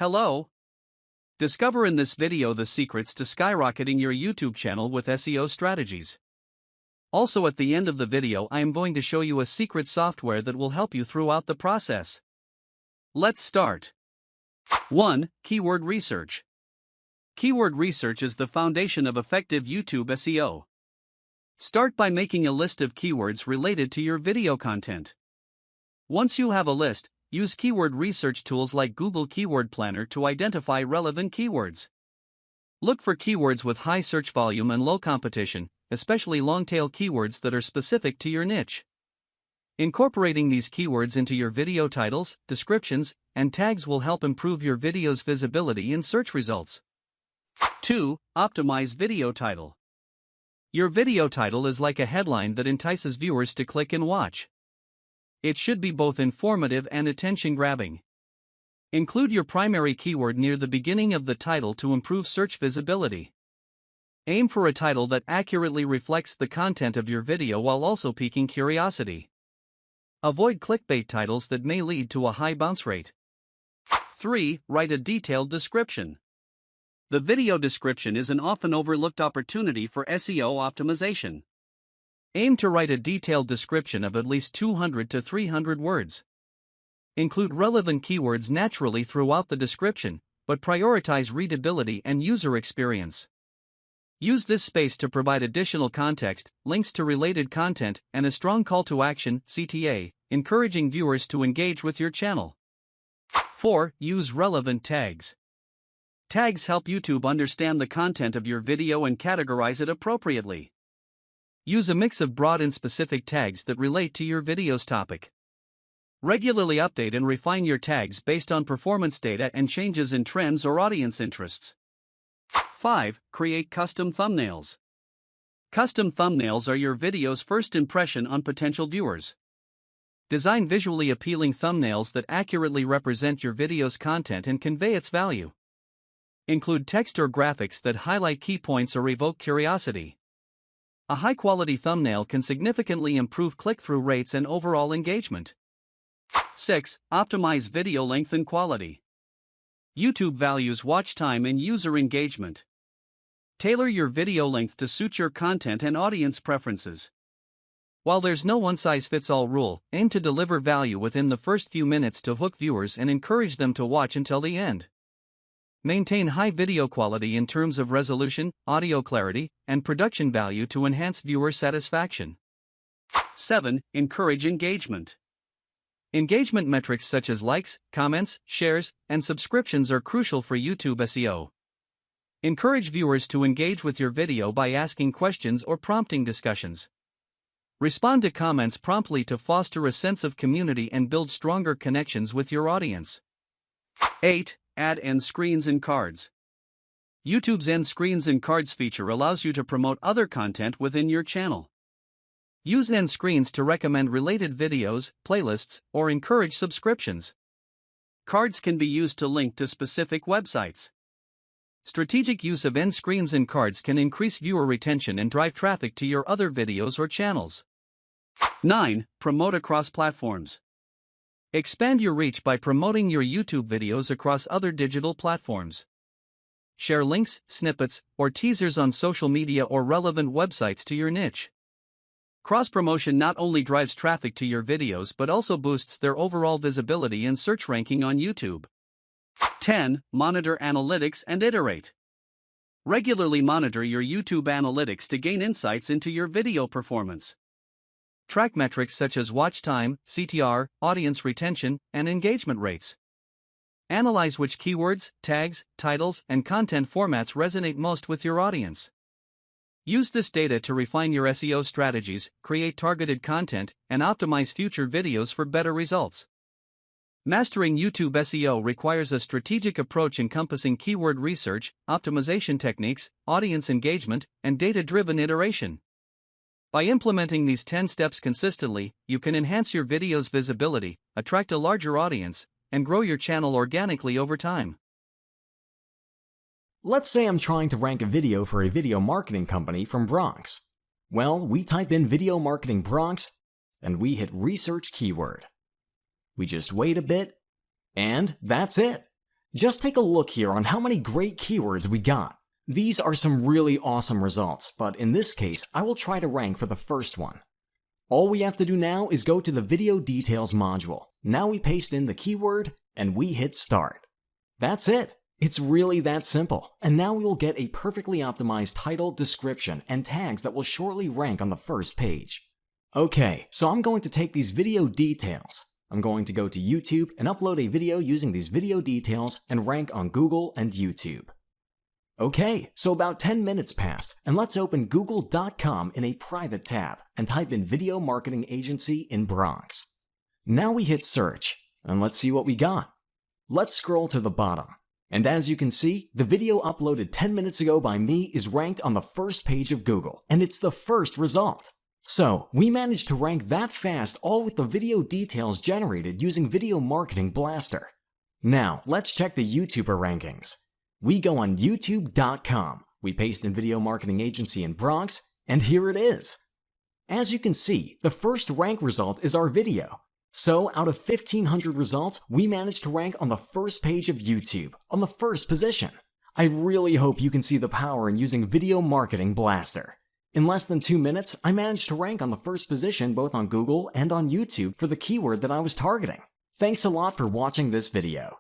Hello! Discover in this video the secrets to skyrocketing your YouTube channel with SEO strategies. Also at the end of the video I am going to show you a secret software that will help you throughout the process. Let's start. 1. Keyword research. Keyword research is the foundation of effective YouTube SEO. Start by making a list of keywords related to your video content. Once you have a list, use keyword research tools like Google Keyword Planner to identify relevant keywords. Look for keywords with high search volume and low competition, especially long-tail keywords that are specific to your niche. Incorporating these keywords into your video titles, descriptions, and tags will help improve your video's visibility in search results. 2. Optimize video title. Your video title is like a headline that entices viewers to click and watch. It should be both informative and attention-grabbing. Include your primary keyword near the beginning of the title to improve search visibility. Aim for a title that accurately reflects the content of your video while also piquing curiosity. Avoid clickbait titles that may lead to a high bounce rate. 3. Write a detailed description. The video description is an often overlooked opportunity for SEO optimization. Aim to write a detailed description of at least 200 to 300 words. Include relevant keywords naturally throughout the description, but prioritize readability and user experience. Use this space to provide additional context, links to related content, and a strong call to action (CTA), encouraging viewers to engage with your channel. 4. Use relevant tags. Tags help YouTube understand the content of your video and categorize it appropriately. Use a mix of broad and specific tags that relate to your video's topic. Regularly update and refine your tags based on performance data and changes in trends or audience interests. 5. Create custom thumbnails. Custom thumbnails are your video's first impression on potential viewers. Design visually appealing thumbnails that accurately represent your video's content and convey its value. Include text or graphics that highlight key points or evoke curiosity. A high-quality thumbnail can significantly improve click-through rates and overall engagement. 6. Optimize video length and quality. YouTube values watch time and user engagement. Tailor your video length to suit your content and audience preferences. While there's no one-size-fits-all rule, aim to deliver value within the first few minutes to hook viewers and encourage them to watch until the end. Maintain high video quality in terms of resolution, audio clarity, and production value to enhance viewer satisfaction. 7. Encourage engagement. Engagement metrics such as likes, comments, shares, and subscriptions are crucial for YouTube SEO. Encourage viewers to engage with your video by asking questions or prompting discussions. Respond to comments promptly to foster a sense of community and build stronger connections with your audience. 8. Add end screens and cards. YouTube's end screens and cards feature allows you to promote other content within your channel. Use end screens to recommend related videos, playlists, or encourage subscriptions. Cards can be used to link to specific websites. Strategic use of end screens and cards can increase viewer retention and drive traffic to your other videos or channels. 9. Promote across platforms. Expand your reach by promoting your YouTube videos across other digital platforms. Share links, snippets, or teasers on social media or relevant websites to your niche. Cross-promotion not only drives traffic to your videos but also boosts their overall visibility and search ranking on YouTube. 10. Monitor analytics and iterate. Regularly monitor your YouTube analytics to gain insights into your video performance. Track metrics such as watch time, CTR, audience retention, and engagement rates. Analyze which keywords, tags, titles, and content formats resonate most with your audience. Use this data to refine your SEO strategies, create targeted content, and optimize future videos for better results. Mastering YouTube SEO requires a strategic approach encompassing keyword research, optimization techniques, audience engagement, and data-driven iteration. By implementing these 10 steps consistently, you can enhance your video's visibility, attract a larger audience, and grow your channel organically over time. Let's say I'm trying to rank a video for a video marketing company from Bronx. Well, we type in video marketing Bronx, and we hit research keyword. We just wait a bit, and that's it. Just take a look here on how many great keywords we got. These are some really awesome results, but in this case, I will try to rank for the first one. All we have to do now is go to the video details module. Now we paste in the keyword and we hit start. That's it. It's really that simple. And now we will get a perfectly optimized title, description, and tags that will shortly rank on the first page. Okay, so I'm going to take these video details. I'm going to go to YouTube and upload a video using these video details and rank on Google and YouTube. Okay, so about 10 minutes passed, and let's open google.com in a private tab and type in Video Marketing Agency in Bronx. Now we hit search, and let's see what we got. Let's scroll to the bottom. And as you can see, the video uploaded 10 minutes ago by me is ranked on the first page of Google, and it's the first result. So, we managed to rank that fast all with the video details generated using Video Marketing Blaster. Now, let's check the YouTuber rankings. We go on youtube.com, we paste in Video Marketing Agency in Bronx, and here it is. As you can see, the first rank result is our video. So, out of 1,500 results, we managed to rank on the first page of YouTube, on the first position. I really hope you can see the power in using Video Marketing Blaster. In less than 2 minutes, I managed to rank on the first position both on Google and on YouTube for the keyword that I was targeting. Thanks a lot for watching this video.